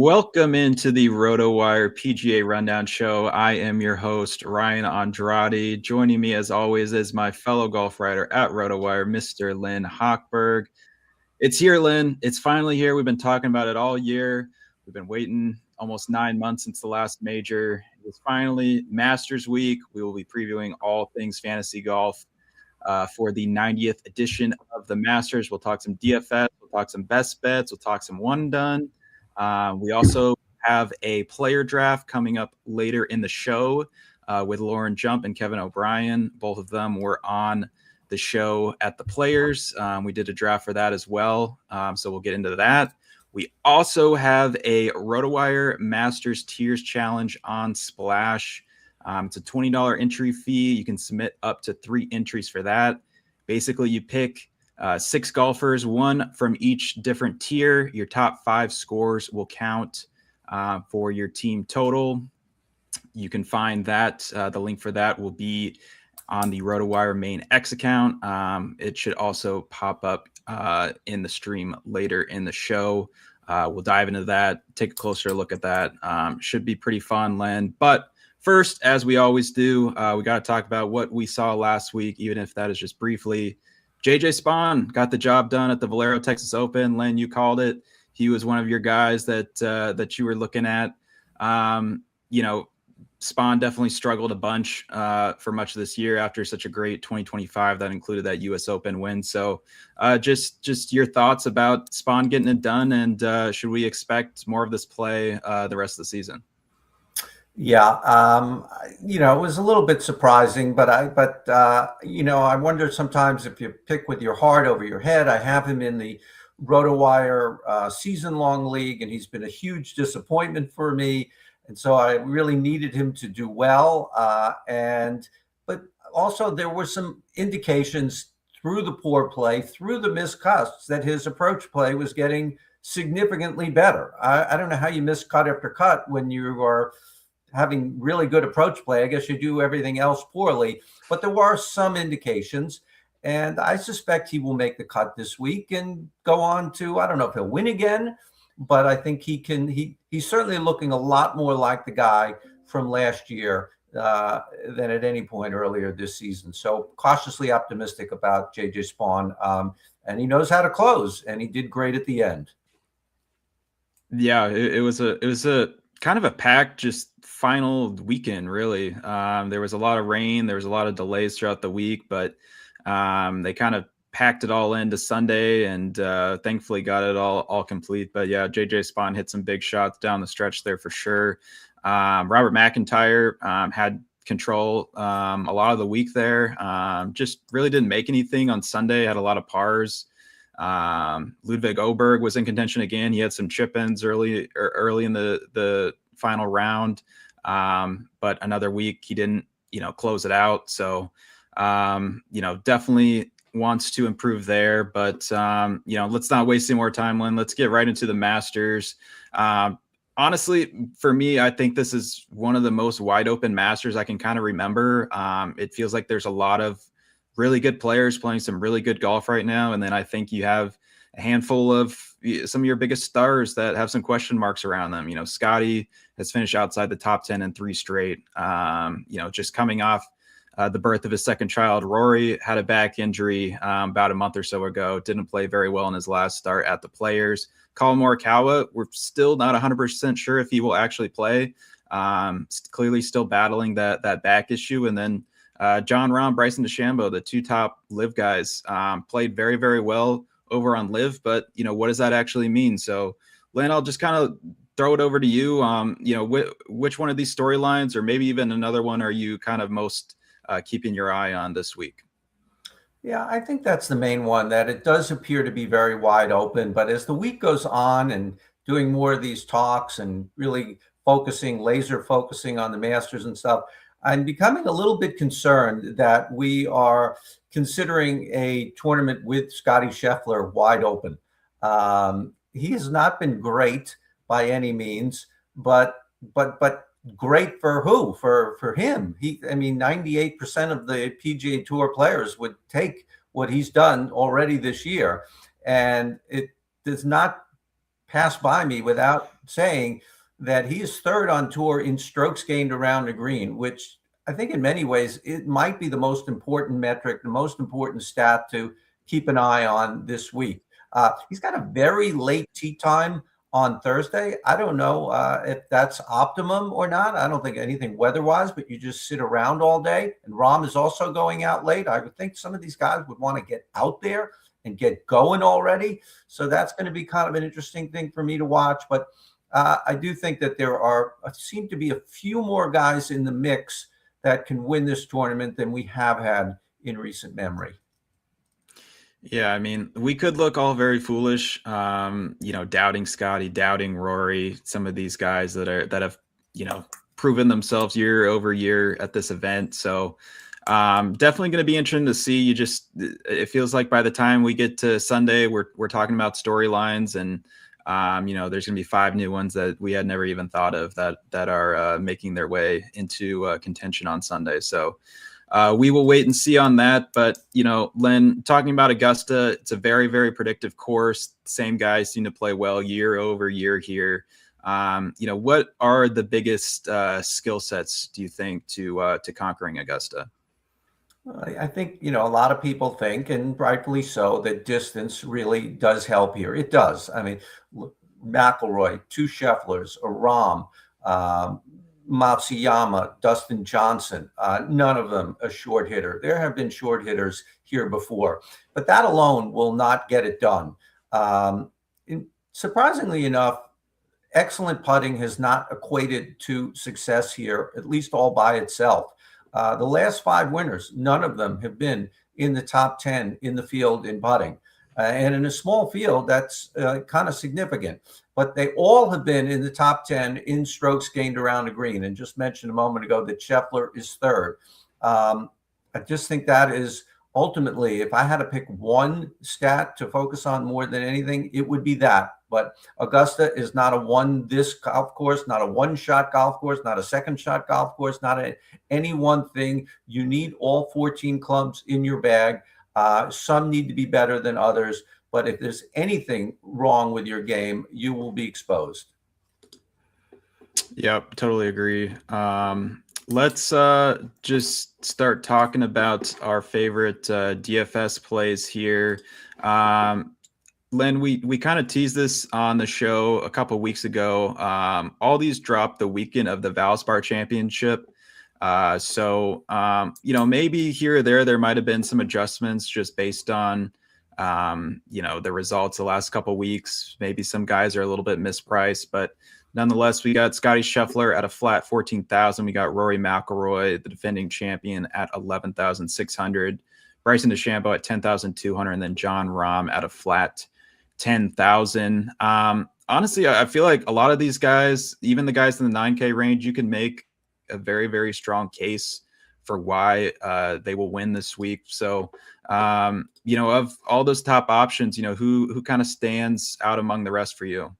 Welcome into the RotoWire PGA Rundown Show. I am your host, Ryan Andrade. Joining me, as always, is my fellow golf writer at RotoWire, Mr. Lynn Hochberg. It's here, Lynn. It's finally here. We've been talking about it all year. We've been waiting almost 9 months since the last major. It was finally Masters Week. We will be previewing all things fantasy golf for the 90th edition of the Masters. We'll talk some DFS. We'll talk some best bets. We'll talk some one done. We also have a player draft coming up later in the show with Lauren Jump and Kevin O'Brien. Both of them were on the show at the Players. We did a draft for that as well, so we'll get into that. We also have a RotoWire Masters Tiers Challenge on Splash. It's a $20 entry fee. You can submit up to 3 entries for that. Basically, you pick 6 golfers, one from each different tier. Your top 5 scores will count for your team total. You can find that. The link for that will be on the RotoWire main X account. It should also pop up in the stream later in the show. We'll dive into that, take a closer look at that. Should be pretty fun, Len. But first, as we always do, we got to talk about what we saw last week, even if that is just briefly. JJ Spaun got the job done at the Valero Texas Open. Len, you called it. He was one of your guys that you were looking at. Spaun definitely struggled a bunch for much of this year after such a great 2025 that included that U.S. Open win. So just your thoughts about Spaun getting it done, and should we expect more of this play the rest of the season? Yeah, it was a little bit surprising, but I wonder sometimes if you pick with your heart over your head. I have him in the RotoWire season-long league, and he's been a huge disappointment for me. And so I really needed him to do well. But also there were some indications through the poor play, through the missed cuts, that his approach play was getting significantly better. I don't know how you miss cut after cut when you are having really good approach play. I guess you do everything else poorly, but there were some indications, and I suspect he will make the cut this week and go on to, I don't know if he'll win again, but I think he's certainly looking a lot more like the guy from last year than at any point earlier this season. So cautiously optimistic about JJ Spaun, and he knows how to close, and he did great at the end. Yeah, it was a kind of a packed just final weekend, really. There was a lot of rain. There was a lot of delays throughout the week, but they kind of packed it all into Sunday and thankfully got it all complete. But yeah, JJ Spaun hit some big shots down the stretch there for sure. Robert McIntyre had control a lot of the week there. Just really didn't make anything on Sunday. Had a lot of pars. Ludwig Oberg was in contention again. He had some chip-ins early in the final round. But another week he didn't, close it out. So, definitely wants to improve there, but let's not waste any more time, Lynn. Let's get right into the Masters. Honestly, for me, I think this is one of the most wide open Masters I can kind of remember. It feels like there's a lot of really good players playing some really good golf right now. And then I think you have a handful of some of your biggest stars that have some question marks around them. Scotty has finished outside the top 10 in 3 straight, just coming off the birth of his second child. Rory had a back injury about a month or so ago, didn't play very well in his last start at the Players. Collin Morikawa, we're still not 100% sure if he will actually play. Clearly still battling that back issue. And then John Rahm, Bryson DeChambeau, the 2 top LIV guys, played very, very well over on LIV. But, what does that actually mean? So, Lynn, I'll just kind of throw it over to you. Which one of these storylines, or maybe even another one, are you kind of most keeping your eye on this week? Yeah, I think that's the main one, that it does appear to be very wide open. But as the week goes on and doing more of these talks and really laser focusing on the Masters and stuff, I'm becoming a little bit concerned that we are considering a tournament with Scotty Scheffler wide open. He has not been great by any means, but great for who? For him. 98% of the PGA Tour players would take what he's done already this year, and it does not pass by me without saying that he is third on tour in strokes gained around the green, which I think in many ways it might be the most important metric, the most important stat to keep an eye on this week. He's got a very late tee time on Thursday. I don't know if that's optimum or not. I don't think anything weather-wise, but you just sit around all day. And Rahm is also going out late. I would think some of these guys would want to get out there and get going already. So that's going to be kind of an interesting thing for me to watch. But I do think that there seem to be a few more guys in the mix that can win this tournament than we have had in recent memory. Yeah, I mean, we could look all very foolish, doubting Scotty, doubting Rory, some of these guys that have, proven themselves year over year at this event. So definitely going to be interesting to see. It feels like by the time we get to Sunday, we're talking about storylines, and there's going to be 5 new ones that we had never even thought of that are making their way into contention on Sunday. So we will wait and see on that. But, Len, talking about Augusta, it's a very, very predictive course. Same guys seem to play well year over year here. What are the biggest skill sets, do you think, to conquering Augusta? I think, a lot of people think, and rightfully so, that distance really does help here. It does. I mean, McIlroy, 2 Schefflers, a Rahm, Matsuyama, Dustin Johnson, none of them a short hitter. There have been short hitters here before, but that alone will not get it done. Surprisingly enough, excellent putting has not equated to success here, at least all by itself. The last 5 winners, none of them have been in the top 10 in the field in putting. And in a small field, that's kind of significant. But they all have been in the top 10 in strokes gained around the green. And just mentioned a moment ago that Scheffler is third. I just think that is ultimately, if I had to pick one stat to focus on more than anything, it would be that. But Augusta is not a one-this golf course, not a one-shot golf course, not a second-shot golf course, not any one thing. You need all 14 clubs in your bag. Some need to be better than others. But if there's anything wrong with your game, you will be exposed. Yep, totally agree. Let's just start talking about our favorite DFS plays here. Len, we kind of teased this on the show a couple of weeks ago. All these dropped the weekend of the Valspar Championship. So maybe here or there might have been some adjustments just based on, the results the last couple of weeks. Maybe some guys are a little bit mispriced, but nonetheless, we got Scotty Scheffler at a flat 14,000. We got Rory McIlroy, the defending champion, at 11,600. Bryson DeChambeau at 10,200, and then Jon Rahm at a flat 10,000. Honestly, I feel like a lot of these guys, even the guys in the 9K range, you can make a very, very strong case for why they will win this week. So, of all those top options, who kind of stands out among the rest for you?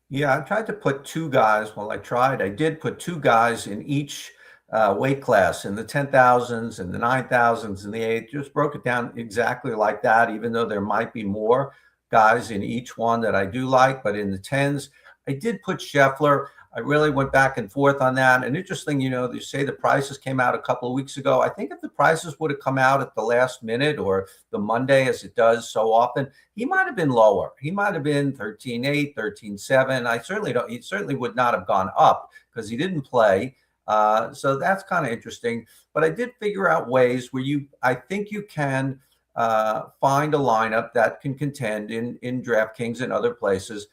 Yeah, I tried to put 2 guys. Well, I did put 2 guys in each weight class, in the 10,000s and the 9,000s and the 8. Just broke it down exactly like that, even though there might be more guys in each one that I do like. But in the 10s, I did put Scheffler. I really went back and forth on that. And interesting, they say the prices came out a couple of weeks ago. I think if the prices would have come out at the last minute or the Monday, as it does so often, he might have been lower. He might have been 13.8, 13.7. He certainly would not have gone up because he didn't play. So that's kind of interesting. But I did figure out ways where I think you can find a lineup that can contend in DraftKings and other places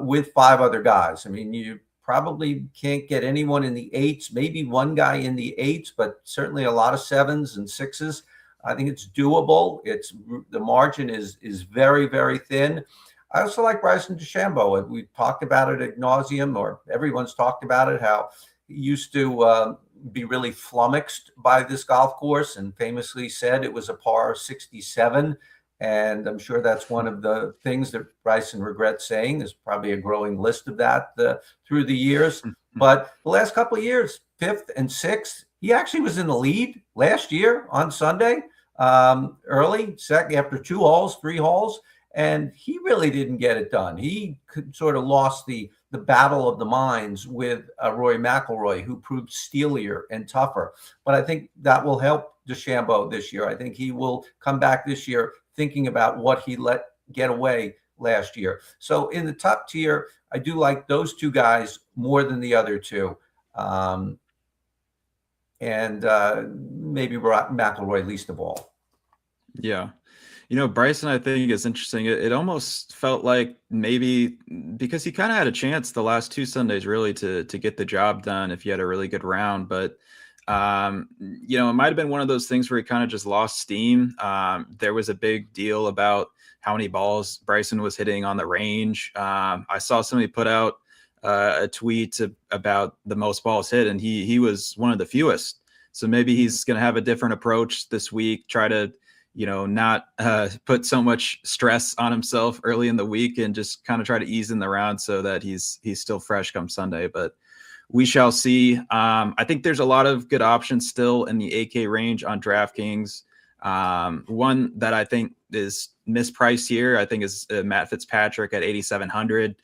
with 5 other guys. I mean, you probably can't get anyone in the 8s, maybe one guy in the 8s, but certainly a lot of 7s and 6s. I think it's doable. The margin is very, very thin. I also like Bryson DeChambeau. We talked about it ad nauseum, or everyone's talked about it, how he used to be really flummoxed by this golf course and famously said it was a par 67. And I'm sure that's one of the things that Bryson regrets saying. There's probably a growing list of that through the years. But the last couple of years, 5th and 6th, he actually was in the lead last year on Sunday, early, second, after 2 holes, 3 holes. and he really didn't get it done. He sort of lost the battle of the minds with Rory McIlroy, who proved steelier and tougher. But I think that will help DeChambeau this year. I think he will come back this year thinking about what he let get away last year. So in the top tier, I do like those two guys more than the other two. And maybe McIlroy least of all. Yeah. Bryson, I think is interesting. It almost felt like maybe because he kind of had a chance the last two Sundays really to get the job done if he had a really good round. But, it might have been one of those things where he kind of just lost steam. There was a big deal about how many balls Bryson was hitting on the range. I saw somebody put out a tweet about the most balls hit, and he was one of the fewest. So maybe he's going to have a different approach this week, try to not put so much stress on himself early in the week and just kind of try to ease in the round so that he's still fresh come Sunday. But we shall see. I think there's a lot of good options still in the 8K range on DraftKings. One that I think is mispriced here, I think, is Matt Fitzpatrick at 8,700.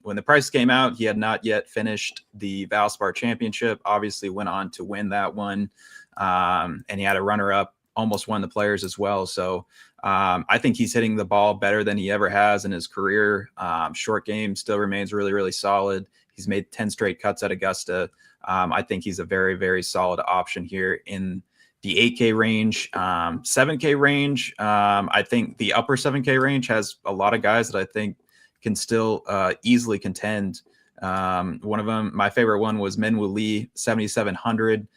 When the price came out, he had not yet finished the Valspar Championship, obviously went on to win that one. And he had a runner-up, almost won the Players as well. So I think he's hitting the ball better than he ever has in his career. Short game still remains really, really solid. He's made 10 straight cuts at Augusta. I think he's a very, very solid option here in the 8K range. 7K range, I think the upper 7K range has a lot of guys that I think can still easily contend. One of them, my favorite one, was Minwoo Lee, 7,700.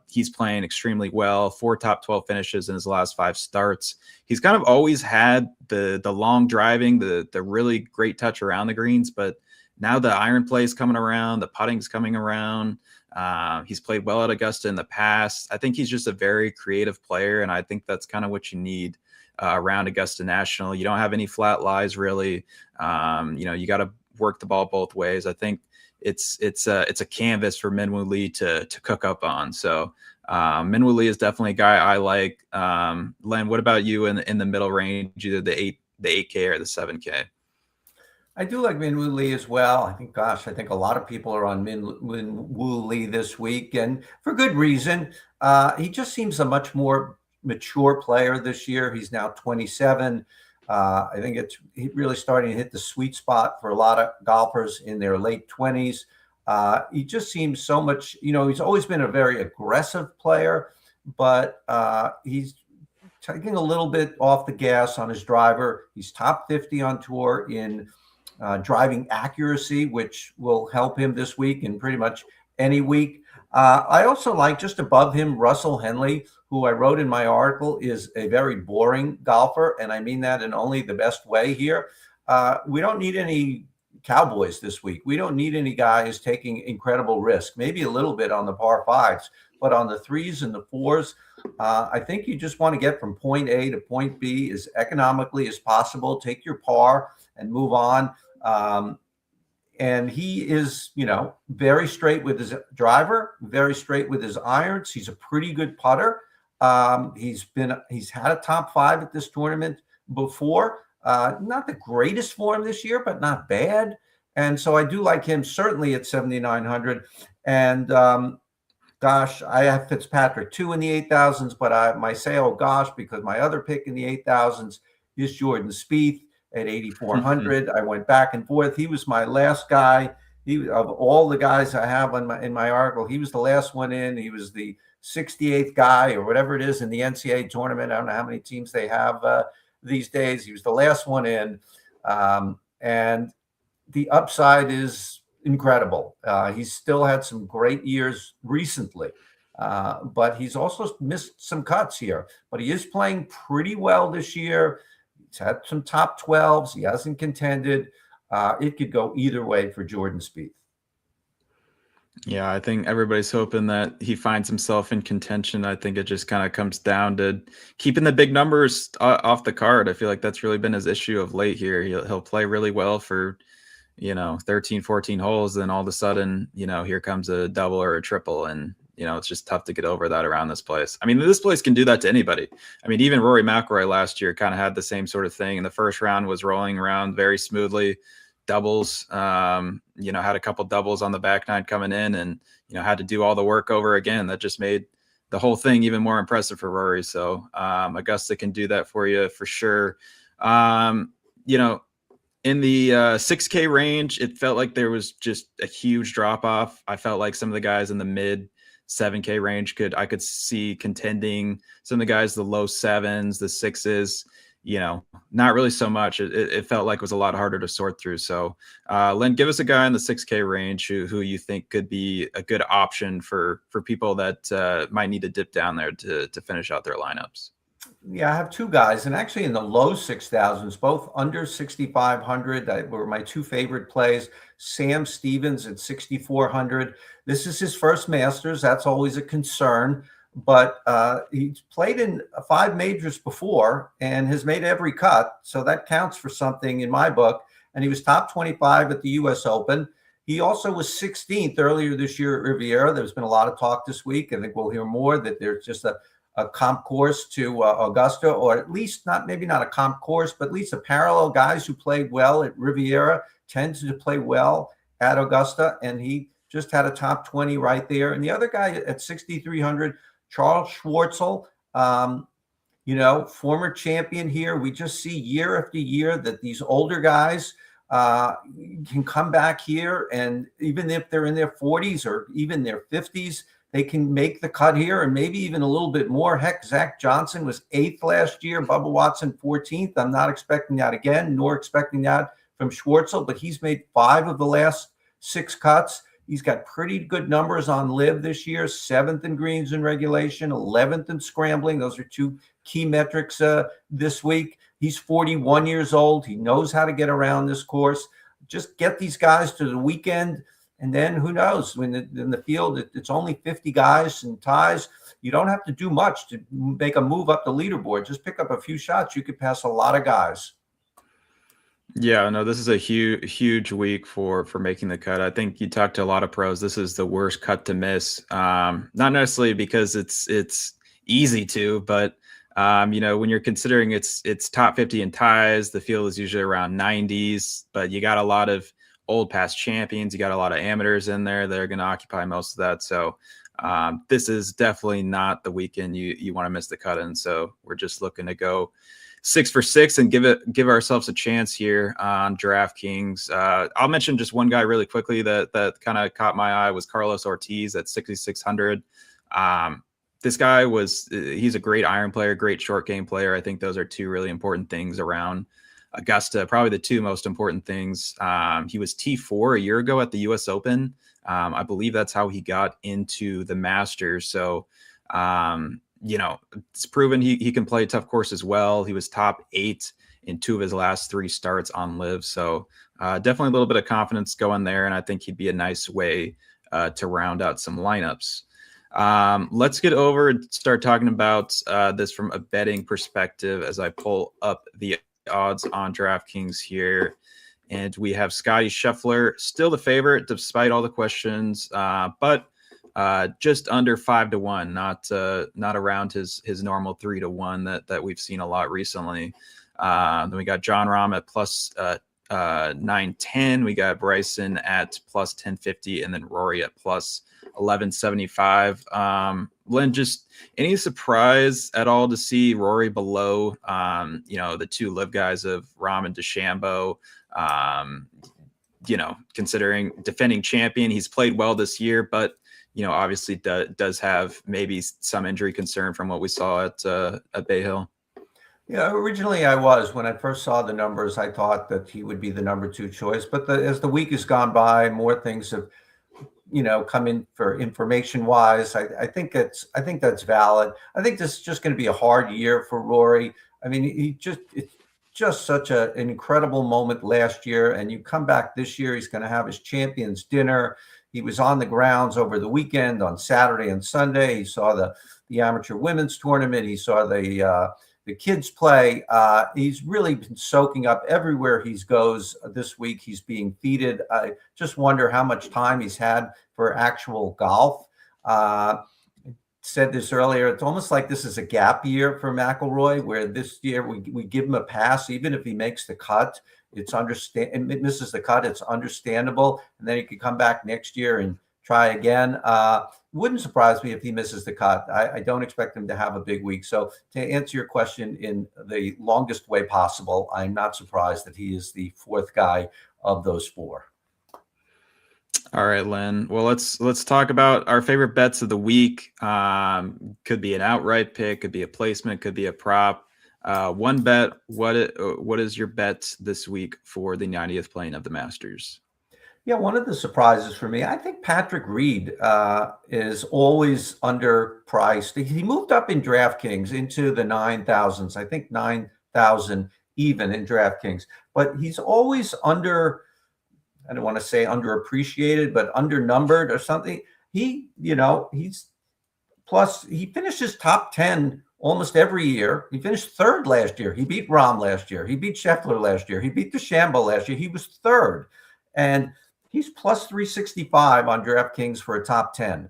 He's playing extremely well, 4 top 12 finishes in his last 5 starts. He's kind of always had the long driving, the really great touch around the greens, but now the iron play is coming around, the putting's coming around. He's played well at Augusta in the past. I think he's just a very creative player, and I think that's kind of what you need around Augusta National. You don't have any flat lies, really. You got to work the ball both ways. I think it's a canvas for Minwoo Lee to cook up on. So Minwoo Lee is definitely a guy I like. Len, what about you in the middle range, either the 8K or the 7K? I do like Minwoo Lee as well. I think a lot of people are on Minwoo Lee this week, and for good reason. He just seems a much more mature player this year. He's now 27. I think it's really starting to hit the sweet spot for a lot of golfers in their late 20s. He just seems so much, he's always been a very aggressive player, but he's taking a little bit off the gas on his driver. He's top 50 on tour in driving accuracy, which will help him this week and pretty much any week. I also like, just above him, Russell Henley, who I wrote in my article is a very boring golfer, and I mean that in only the best way here. We don't need any cowboys this week. We don't need any guys taking incredible risk, maybe a little bit on the par 5s, but on the 3s and the 4s, I think you just want to get from point A to point B as economically as possible, take your par and move on. And he is, very straight with his driver, very straight with his irons. He's a pretty good putter. He's had a top 5 at this tournament before. Not the greatest form this year, but not bad. And so I do like him certainly at 7,900. And I have Fitzpatrick too in the 8,000s, but I might say, oh gosh, because my other pick in the 8,000s is Jordan Spieth at 8,400. I went back and forth. He was my last guy. Of all the guys I have in my article, he was the last one in. He was the 68th guy or whatever it is in the NCAA tournament. I don't know how many teams they have these days. He was the last one in. And the upside is incredible. He's still had some great years recently, but he's also missed some cuts here. But he is playing pretty well this year. He's had some top 12s. He hasn't contended. It could go either way for Jordan Spieth. Yeah, I think everybody's hoping that he finds himself in contention. I think it just kind of comes down to keeping the big numbers off the card. I feel like that's really been his issue of late here. He'll play really well for, 13, 14 holes. Then all of a sudden, here comes a double or a triple. And, It's just tough to get over that around this place. I mean, this place can do that to anybody. I mean, even Rory McIlroy last year kind of had the same sort of thing. In the first round was rolling around very smoothly, doubles, had a couple doubles on the back nine coming in, and, had to do all the work over again. That just made the whole thing even more impressive for Rory. So Augusta can do that for you for sure. In the 6K range, it felt like there was just a huge drop off. I felt like some of the guys in the mid 7K range I could see contending. Some of the guys, the low 7s, the 6s, not really so much. It felt like it was a lot harder to sort through. So, Len, give us a guy in the 6K range who you think could be a good option for people that might need to dip down there to finish out their lineups. Yeah, I have two guys, and actually in the low 6,000s, both under 6,500 were my two favorite plays. Sam Stevens at 6,400. This is his first Masters. That's always a concern, but he's played in 5 majors before and has made every cut, so that counts for something in my book. And he was top 25 at the U.S. Open. He also was 16th earlier this year at Riviera. There's been a lot of talk this week. I think we'll hear more that there's just a comp course to Augusta, or at least maybe not a comp course, but at least a parallel. Guys who played well at Riviera tend to play well at Augusta, and he just had a top 20 right there. And the other guy at 6,300, Charles Schwartzel, former champion here. We just see year after year that these older guys can come back here, and even if they're in their 40s or even their 50s, they can make the cut here and maybe even a little bit more. Heck, Zach Johnson was 8th last year, Bubba Watson 14th. I'm not expecting that again, nor expecting that from Schwartzel, but he's made 5 of the last 6 cuts. He's got pretty good numbers on live this year, 7th in greens and regulation, 11th in scrambling. Those are 2 key metrics this week. He's 41 years old. He knows how to get around this course. Just get these guys to the weekend. And then who knows, when in the field, it's only 50 guys and ties. You don't have to do much to make a move up the leaderboard. Just pick up a few shots. You could pass a lot of guys. Yeah, no, this is a huge week for making the cut. I think you talk to a lot of pros. This is the worst cut to miss. Not necessarily because it's easy to, but when you're considering it's top 50 in ties, the field is usually around 90s, but you got a lot of old past champions. You got a lot of amateurs in there that are going to occupy most of that. So this is definitely not the weekend you want to miss the cut in. So we're just looking to go 6 for 6 and give ourselves a chance here on DraftKings. I'll mention just one guy really quickly that kind of caught my eye was Carlos Ortiz at 6,600. This guy he's a great iron player, great short game player. I think those are 2 really important things around Augusta, probably the 2 most important things. He was T4 a year ago at the U.S. Open. I believe that's how he got into the Masters. So, it's proven he can play tough course as well. He was top 8 in 2 of his last 3 starts on live. So definitely a little bit of confidence going there. And I think he'd be a nice way to round out some lineups. Let's get over and start talking about this from a betting perspective as I pull up the odds on DraftKings here. And we have Scotty Scheffler, still the favorite despite all the questions, but just under 5-1, not around his normal 3-1 that we've seen a lot recently. Then we got John Rahm at plus 910. We got Bryson at plus 1050, and then Rory at plus 1175. Len, just any surprise at all to see Rory below the 2 live guys of Rahm and DeChambeau? Considering defending champion, he's played well this year, but obviously does have maybe some injury concern from what we saw at Bay Hill. Yeah, originally when I first saw the numbers, I thought that he would be the number 2 choice. But as the week has gone by, more things have come in for information wise. I think that's valid. I think this is just going to be a hard year for Rory. I mean, it's just such an incredible moment last year, and you come back this year, he's going to have his champions dinner. He was on the grounds over the weekend on Saturday and Sunday. He saw the amateur women's tournament. He saw the kids play. He's really been soaking up everywhere he goes this week. He's being feted. I just wonder how much time he's had for actual golf. Said this earlier. It's almost like this is a gap year for McIlroy, where this year we give him a pass, even if he makes the cut. It's and misses the cut. It's understandable, and then he could come back next year and try again. Wouldn't surprise me if he misses the cut. I don't expect him to have a big week. So to answer your question in the longest way possible, I'm not surprised that he is the fourth guy of those four. All right, Len. Well, let's talk about our favorite bets of the week. Could be an outright pick, could be a placement, could be a prop. One bet. What is your bet this week for the 90th playing of the Masters? Yeah, one of the surprises for me, I think Patrick Reed is always underpriced. He moved up in DraftKings into the 9,000s. I think 9,000 even in DraftKings, but he's always I don't want to say underappreciated, but undernumbered or something. He finishes top 10 almost every year. He finished third last year. He beat Rahm last year. He beat Scheffler last year. He beat DeChambeau last year. He was third. And he's plus 365 on DraftKings for a top 10.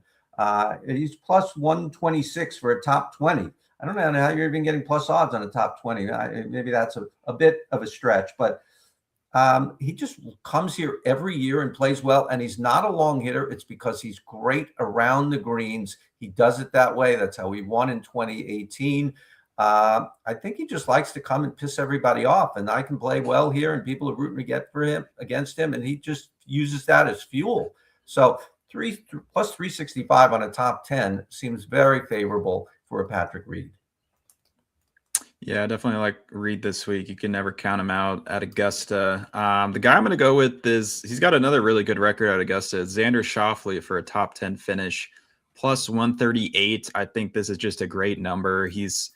He's plus 126 for a top 20. I don't know how you're even getting plus odds on a top 20. Maybe that's a bit of a stretch, but he just comes here every year and plays well, and he's not a long hitter. It's because he's great around the greens. He does it that way. That's how he won in 2018. I think he just likes to come and piss everybody off, and I can play well here, and people are rooting against him, and he just uses that as fuel. So plus 365 on a top 10 seems very favorable for a Patrick Reed. Yeah, definitely like Reed this week. You can never count him out at Augusta. The guy I'm going to go with he's got another really good record at Augusta. It's Xander Schauffele for a top 10 finish, plus 138. I think this is just a great number. He's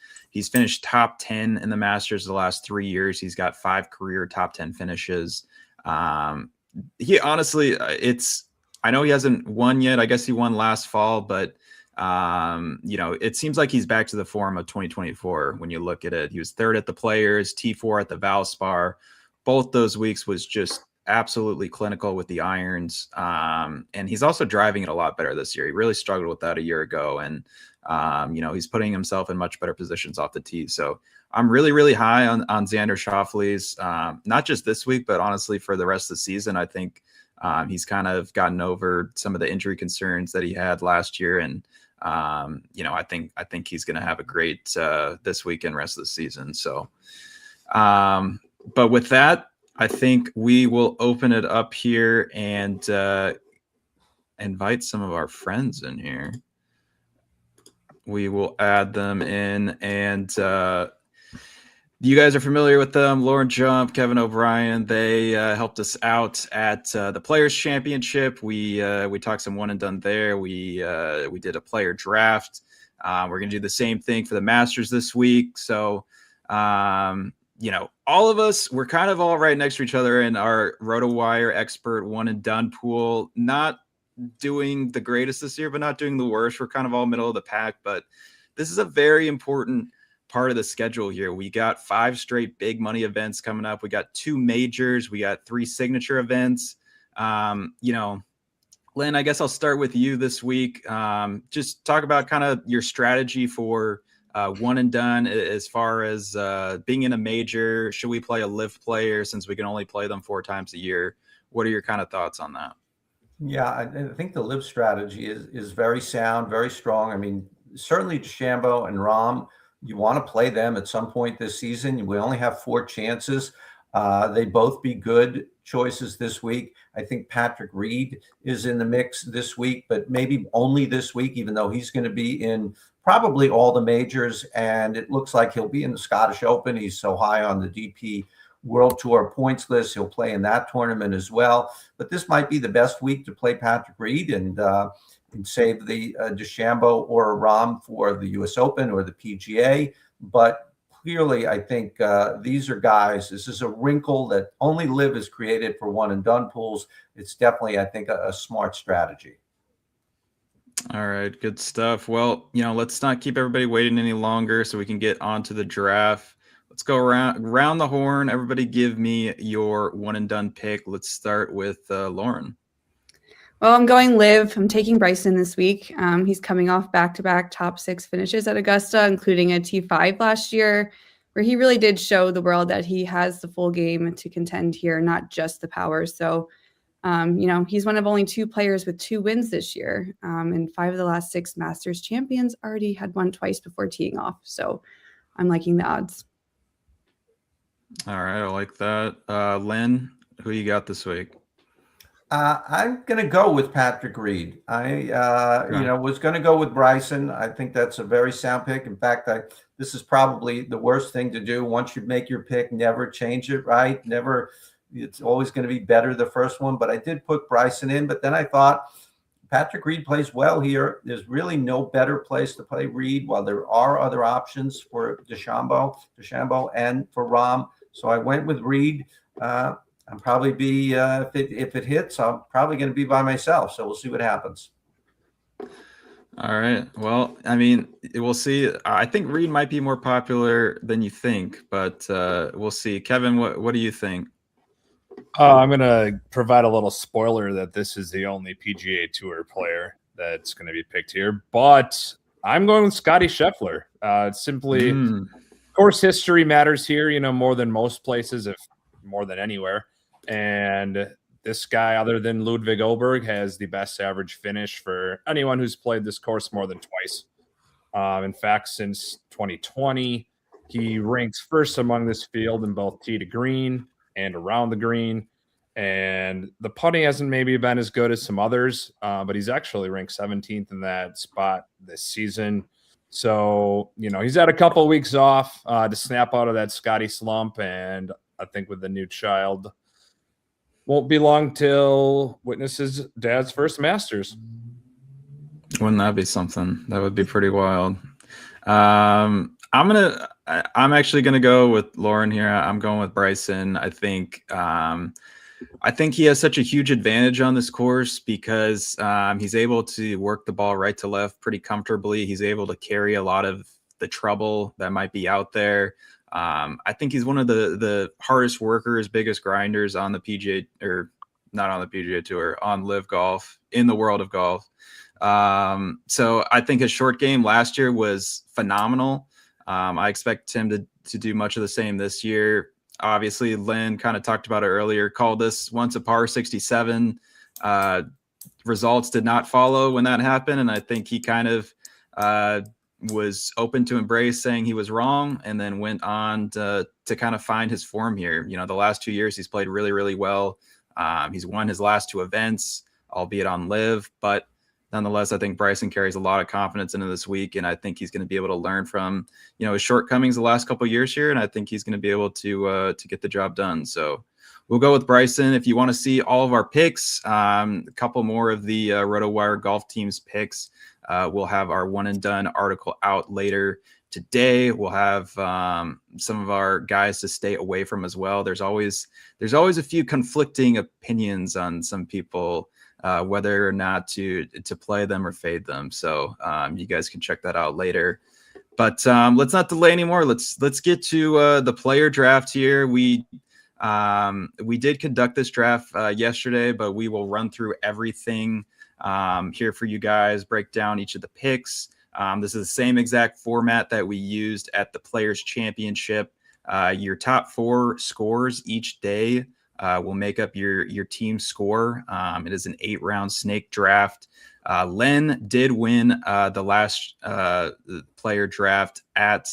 finished top 10 in the Masters the last 3 years. He's got 5 career top 10 finishes. He honestly, I know he hasn't won yet. I guess he won last fall, but it seems like he's back to the form of 2024. When you look at it, he was third at the Players, T4 at the Valspar. Both those weeks was just absolutely clinical with the irons. And he's also driving it a lot better this year. He really struggled with that a year ago. And, he's putting himself in much better positions off the tee. So I'm really, really high on Xander Schauffele's, not just this week, but honestly for the rest of the season. I think he's kind of gotten over some of the injury concerns that he had last year. And, I think he's going to have a great this week and rest of the season. So, but with that, I think we will open it up here and invite some of our friends in here. We will add them in, and you guys are familiar with them. Lauren Jump, Kevin O'Brien, they helped us out at the Players Championship. We talked some one and done there. We did a player draft. We're going to do the same thing for the Masters this week. So, all of us, we're kind of all right next to each other in our RotoWire expert one and done pool. Not doing the greatest this year, but not doing the worst. We're kind of all middle of the pack, but this is a very important part of the schedule here. We got 5 straight big money events coming up. We got 2 majors. We got 3 signature events. Lynn, I guess I'll start with you this week. Just talk about kind of your strategy for one and done as far as being in a major. Should we play a live player since we can only play them 4 times a year? What are your kind of thoughts on that? Yeah, I think the live strategy is very sound, very strong. I mean, certainly DeChambeau and Rahm, you want to play them at some point this season. We only have 4 chances. They both be good choices this week. I think Patrick Reed is in the mix this week, but maybe only this week, even though he's going to be in probably all the majors. And it looks like he'll be in the Scottish Open. He's so high on the DP World Tour points list. He'll play in that tournament as well. But this might be the best week to play Patrick Reed and save the DeChambeau or Rahm for the U.S. Open or the PGA. But clearly, I think these are guys. This is a wrinkle that only Live is created for one and done pools. It's definitely, I think, a smart strategy. All right, good stuff. Well, let's not keep everybody waiting any longer so we can get on to the draft. Let's go around the horn. Everybody give me your one and done pick. Let's start with Lauren. Well, I'm going live. I'm taking Bryson this week. He's coming off back-to-back top 6 finishes at Augusta, including a T5 last year, where he really did show the world that he has the full game to contend here, not just the power. So, he's one of only 2 players with 2 wins this year. And 5 of the last 6 Masters champions already had won twice before teeing off. So I'm liking the odds. All right, I like that. Lynn, who you got this week? I'm going to go with Patrick Reed. I was going to go with Bryson. I think that's a very sound pick. In fact, this is probably the worst thing to do. Once you make your pick, never change it, right? Never. It's always going to be better the first one. But I did put Bryson in. But then I thought Patrick Reed plays well here. There's really no better place to play Reed, while there are other options for DeChambeau and for Rahm. So I went with Reed. I'll probably be, if it hits, I'm probably going to be by myself. So we'll see what happens. All right. Well, I mean, we'll see. I think Reed might be more popular than you think, but we'll see. Kevin, what do you think? I'm going to provide a little spoiler that this is the only PGA Tour player that's going to be picked here, but I'm going with Scotty Scheffler. Simply, course history matters here, more than most places, if more than anywhere. And this guy, other than Ludwig Oberg, has the best average finish for anyone who's played this course more than twice. In fact, since 2020, he ranks first among this field in both tee to green and around the green. And the putting hasn't maybe been as good as some others, but he's actually ranked 17th in that spot this season. So, he's had a couple of weeks off to snap out of that Scotty slump. And I think with the new child, won't be long till witnesses dad's first Masters. Wouldn't that be something? That would be pretty wild. I'm actually gonna go with Lauren here. I'm going with Bryson. I think he has such a huge advantage on this course because he's able to work the ball right to left pretty comfortably. He's able to carry a lot of the trouble that might be out there. I think he's one of the hardest workers, biggest grinders on the PGA, or not on the PGA Tour, on Live Golf, in the world of golf. So I think his short game last year was phenomenal. I expect him to do much of the same this year. Obviously, Lynn kind of talked about it earlier, called this once a par 67. Results did not follow when that happened, and I think he kind of was open to embrace saying he was wrong, and then went on to kind of find his form here. The last 2 years he's played really, really well. He's won his last 2 events, albeit on Live, but nonetheless, I think Bryson carries a lot of confidence into this week, and I think he's going to be able to learn from his shortcomings the last couple of years here, and I think he's going to be able to get the job done. So we'll go with Bryson. If you want to see all of our picks, a couple more of the RotoWire golf team's picks, we'll have our one and done article out later today. We'll have some of our guys to stay away from as well. There's always a few conflicting opinions on some people, whether or not to play them or fade them. So you guys can check that out later. But let's not delay anymore. Let's get to the player draft here. We did conduct this draft yesterday, but we will run through everything here for you guys, break down each of the picks. This is the same exact format that we used at the Players Championship. Your top 4 scores each day will make up your team score. It is an 8-round snake draft. Len did win the last player draft at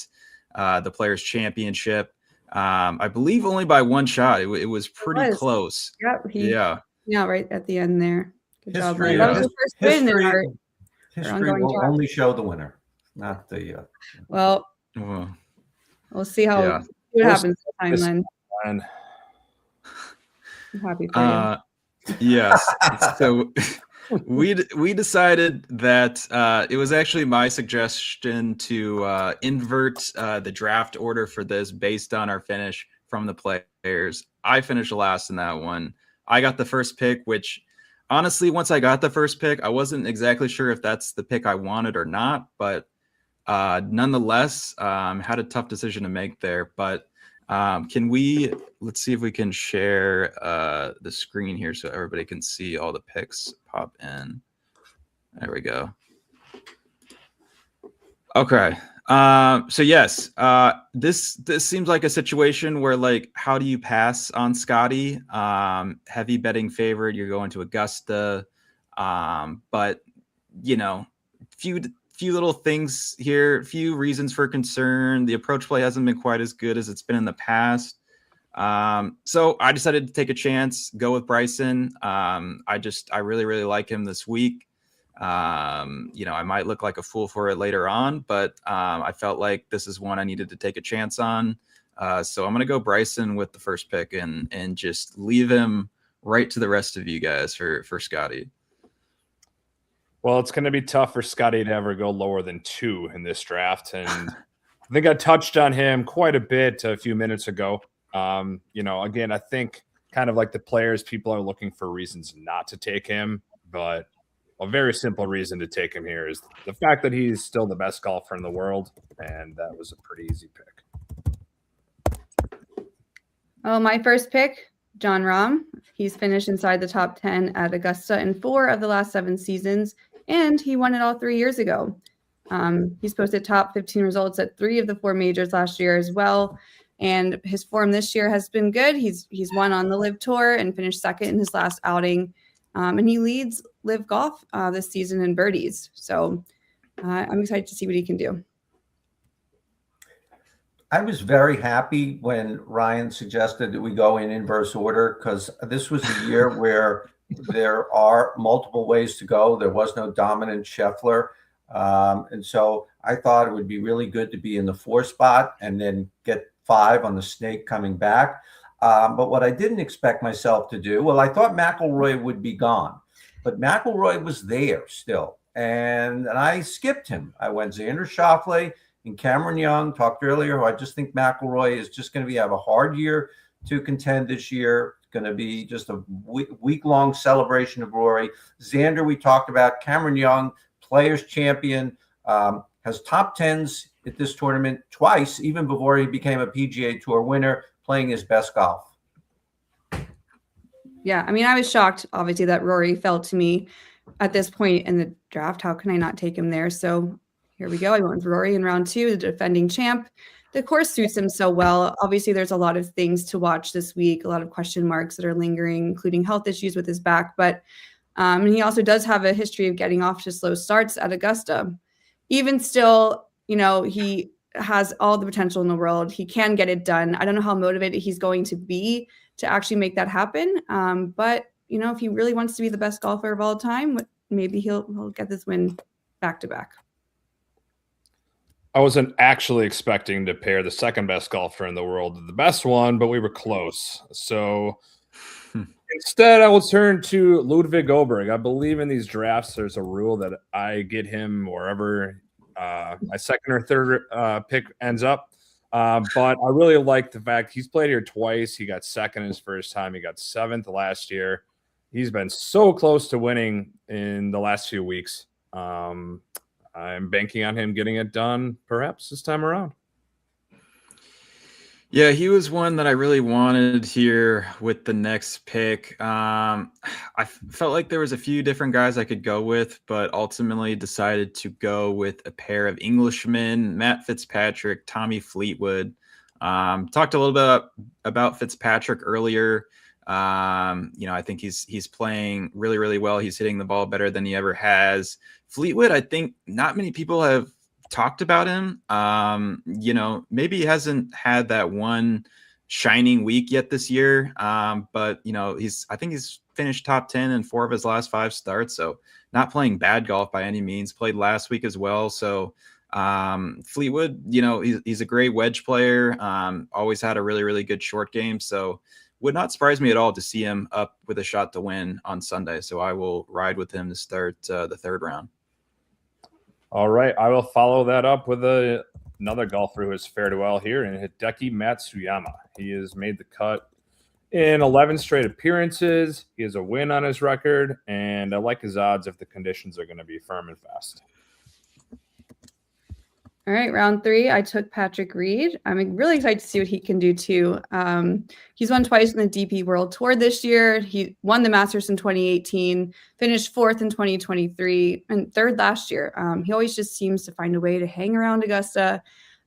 the Players Championship. I believe only by 1 shot. It was pretty close. Yeah, right at the end there. Good job. History, That was your first win in our history will draft. only show the winner, not the. Well, we'll see what happens this time, Len. I'm happy for you. Yes. So we decided that it was actually my suggestion to invert the draft order for this based on our finish from the players. I finished last in that one. I got the first pick, which honestly, once I got the first pick, I wasn't exactly sure if that's the pick I wanted or not, but nonetheless, had a tough decision to make there. But Let's see if we can share the screen here so everybody can see all the picks pop in. There we go. Okay. So yes, this seems like a situation where, like, how do you pass on Scotty? Heavy betting favorite. You're going to Augusta, but few little things here, few reasons for concern. The approach play hasn't been quite as good as it's been in the past. So I decided to take a chance, go with Bryson. I really, really like him this week. I might look like a fool for it later on, but I felt like this is one I needed to take a chance on. So I'm going to go Bryson with the first pick and just leave him right to the rest of you guys for Scotty. Well, it's going to be tough for Scotty to ever go lower than 2 in this draft. And I think I touched on him quite a bit a few minutes ago. Again, I think kind of like the players, people are looking for reasons not to take him, but a very simple reason to take him here is the fact that he's still the best golfer in the world, and that was a pretty easy pick. Oh, my first pick, Jon Rahm. He's finished inside the top 10 at Augusta in 4 of the last 7 seasons, and he won it all 3 years ago. He's posted top 15 results at 3 of the 4 majors last year as well, and his form this year has been good. He's won on the LIV Tour and finished second in his last outing. And he leads LIV Golf this season in birdies. So I'm excited to see what he can do. I was very happy when Ryan suggested that we go in inverse order, because this was a year where there are multiple ways to go. There was no dominant Scheffler. And so I thought it would be really good to be in the 4 spot and then get 5 on the snake coming back. But what I didn't expect myself to do, well, I thought McIlroy would be gone, but McIlroy was there still. And I skipped him. I went Xander Schauffele and Cameron Young, talked earlier, who I just think McIlroy is just going to have a hard year to contend this year. It's going to be just a week-long celebration of Rory. Xander, we talked about. Cameron Young, Players Champion, has top 10s at this tournament twice, even before he became a PGA Tour winner, playing his best golf. Yeah, I mean, I was shocked, obviously, that Rory fell to me at this point in the draft. How can I not take him there? So here we go. I went with Rory in round 2, the defending champ. The course suits him so well. Obviously, there's a lot of things to watch this week, a lot of question marks that are lingering, including health issues with his back. But and he also does have a history of getting off to slow starts at Augusta. Even still, he has all the potential in the world. He can get it done. I don't know how motivated he's going to be to actually make that happen. But, if he really wants to be the best golfer of all time, maybe he'll get this win back to back. I wasn't actually expecting to pair the second best golfer in the world with the best one, but we were close. So instead, I will turn to Ludwig Oberg. I believe in these drafts, there's a rule that I get him wherever my second or third pick ends up. But I really like the fact he's played here twice. He got second his first time. He got 7th last year. He's been so close to winning in the last few weeks. I'm banking on him getting it done perhaps this time around. Yeah, he was one that I really wanted here with the next pick. I felt like there was a few different guys I could go with, but ultimately decided to go with a pair of Englishmen, Matt Fitzpatrick, Tommy Fleetwood. Talked a little bit about Fitzpatrick earlier. I think he's playing really, really well. He's hitting the ball better than he ever has. Fleetwood, I think not many people have talked about him. Maybe he hasn't had that one shining week yet this year. But I think he's finished top 10 in 4 of his last 5 starts. So not playing bad golf by any means. Played last week as well. So Fleetwood, he's a great wedge player. Always had a really, really good short game. So would not surprise me at all to see him up with a shot to win on Sunday. So I will ride with him to start the 3rd round. All right, I will follow that up with another golfer who has fared well here in Hideki Matsuyama. He has made the cut in 11 straight appearances. He has a win on his record, and I like his odds if the conditions are going to be firm and fast. All right, round 3, I took Patrick Reed. I'm really excited to see what he can do too. He's won twice in the DP World Tour this year. He won the Masters in 2018, finished 4th in 2023, and 3rd last year. He always just seems to find a way to hang around Augusta.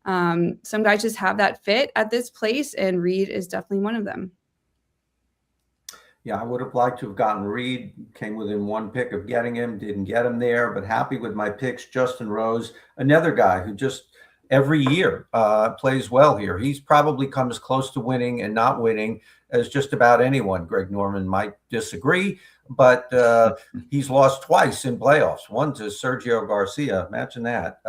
Some guys just have that fit at this place, and Reed is definitely one of them. Yeah, I would have liked to have gotten Reed. Came within one pick of getting him. Didn't get him there, but happy with my picks. Justin Rose, another guy who just every year plays well here. He's probably come as close to winning and not winning as just about anyone. Greg Norman might disagree, but he's lost twice in playoffs. One to Sergio Garcia. Imagine that.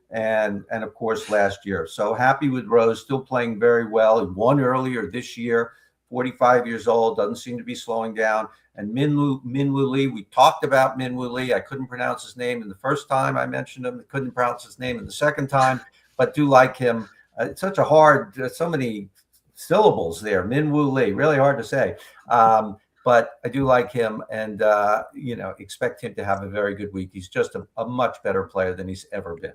And of course last year. So happy with Rose, still playing very well. He won earlier this year. 45 years old, doesn't seem to be slowing down. And Minwoo Lee, we talked about Minwoo Lee. I couldn't pronounce his name in the first time I mentioned him. I couldn't pronounce his name in the second time, but do like him. It's such a hard, so many syllables there. Minwoo Lee, really hard to say. But I do like him, and expect him to have a very good week. He's just a much better player than he's ever been.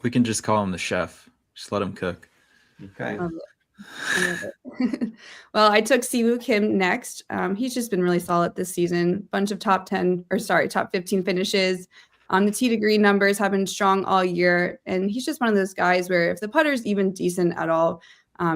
We can just call him the chef. Just let him cook. Okay. Well, I took Siwoo Kim next. He's just been really solid this season. Bunch of top 15 finishes. The tee to green numbers have been strong all year. And he's just one of those guys where if the putter's even decent at all,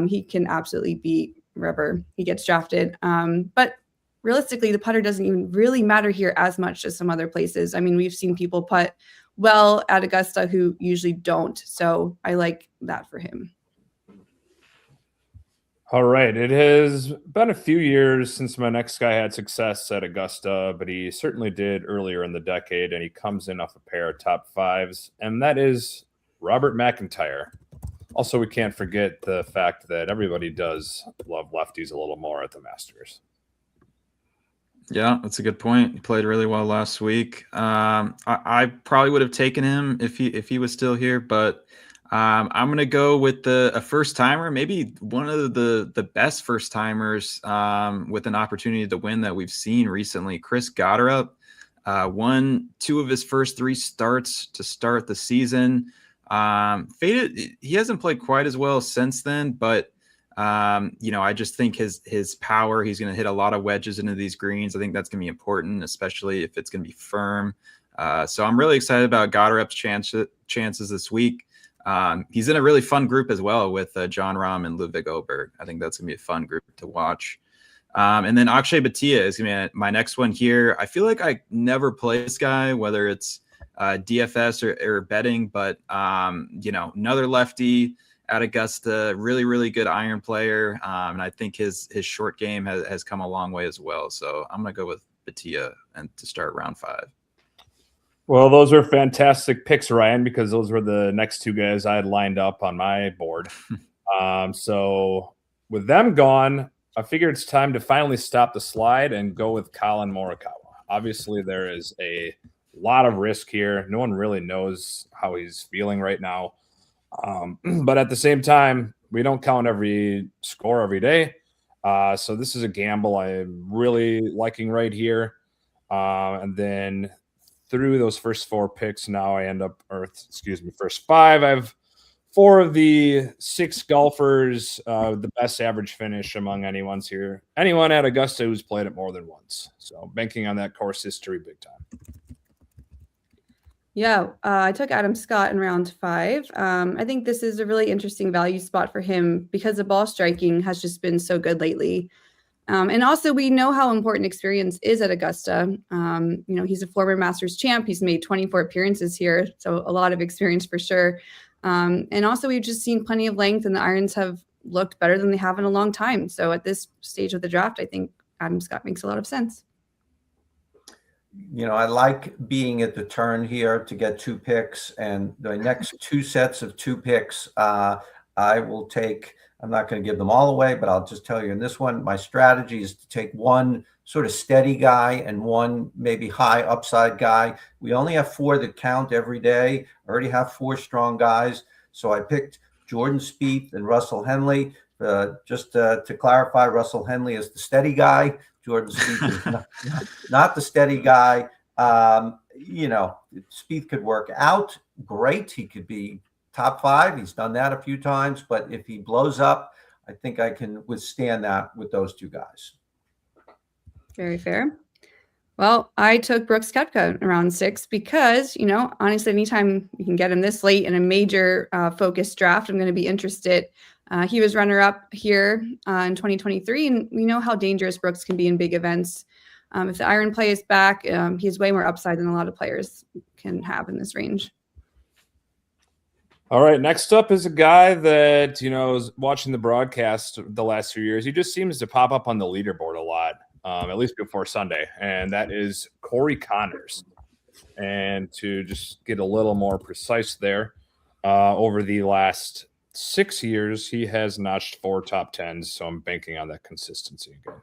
he can absolutely beat wherever he gets drafted. But realistically, the putter doesn't even really matter here as much as some other places. I mean, we've seen people putt well at Augusta who usually don't. So I like that for him. All right. It has been a few years since my next guy had success at Augusta, but he certainly did earlier in the decade, and he comes in off a pair of top 5s, and that is Robert McIntyre. Also, we can't forget the fact that everybody does love lefties a little more at the Masters. Yeah, that's a good point. He played really well last week. I probably would have taken him if he was still here, but I'm going to go with a first timer, maybe one of the best first timers with an opportunity to win that we've seen recently. Chris Gotterup won 2 of his first 3 starts to start the season. Faded. He hasn't played quite as well since then, but I just think his power, he's going to hit a lot of wedges into these greens. I think that's going to be important, especially if it's going to be firm. So I'm really excited about Gotterup's chances this week. He's in a really fun group as well with John Rahm and Ludwig Oberg. I think that's going to be a fun group to watch. And then Akshay Bhatia is going to be my next one here. I feel like I never play this guy, whether it's DFS or betting, but, another lefty at Augusta, really, really good iron player. And I think his short game has come a long way as well. So I'm going to go with Bhatia and to start round 5. Well, those are fantastic picks, Ryan, because those were the next 2 guys I had lined up on my board. So with them gone, I figured it's time to finally stop the slide and go with Colin Morikawa. Obviously, there is a lot of risk here. No one really knows how he's feeling right now. But at the same time, we don't count every score every day. So this is a gamble I'm really liking right here. And then through those first 4 picks, now I end up, first 5. I have 4 of the 6 golfers, the best average finish among anyone at Augusta who's played it more than once. So banking on that course history big time. Yeah, I took Adam Scott in round 5. I think this is a really interesting value spot for him because the ball striking has just been so good lately. And also we know how important experience is at Augusta. He's a former Masters champ. He's made 24 appearances here, so a lot of experience for sure. And also we've just seen plenty of length, and the irons have looked better than they have in a long time. So at this stage of the draft, I think Adam Scott makes a lot of sense. I like being at the turn here to get 2 picks, and the next 2 sets of 2 picks, I will take. I'm not going to give them all away, but I'll just tell you in this one, my strategy is to take one sort of steady guy and one maybe high upside guy. We only have 4 that count every day. I already have 4 strong guys. So I picked Jordan Spieth and Russell Henley. Just to clarify, Russell Henley is the steady guy. Jordan Spieth is not the steady guy. Spieth could work out great. He could be top 5. He's done that a few times, but if he blows up, I think I can withstand that with those 2 guys. Very fair. Well, I took Brooks Koepka around 6 because, honestly, anytime you can get him this late in a major focused draft, I'm going to be interested. He was runner-up here in 2023, and we know how dangerous Brooks can be in big events. If the iron play is back, he has way more upside than a lot of players can have in this range. All right, next up is a guy that, is watching the broadcast the last few years. He just seems to pop up on the leaderboard a lot, at least before Sunday, and that is Corey Connors. And to just get a little more precise there, over the last 6 years, he has notched 4 top 10s, so I'm banking on that consistency again.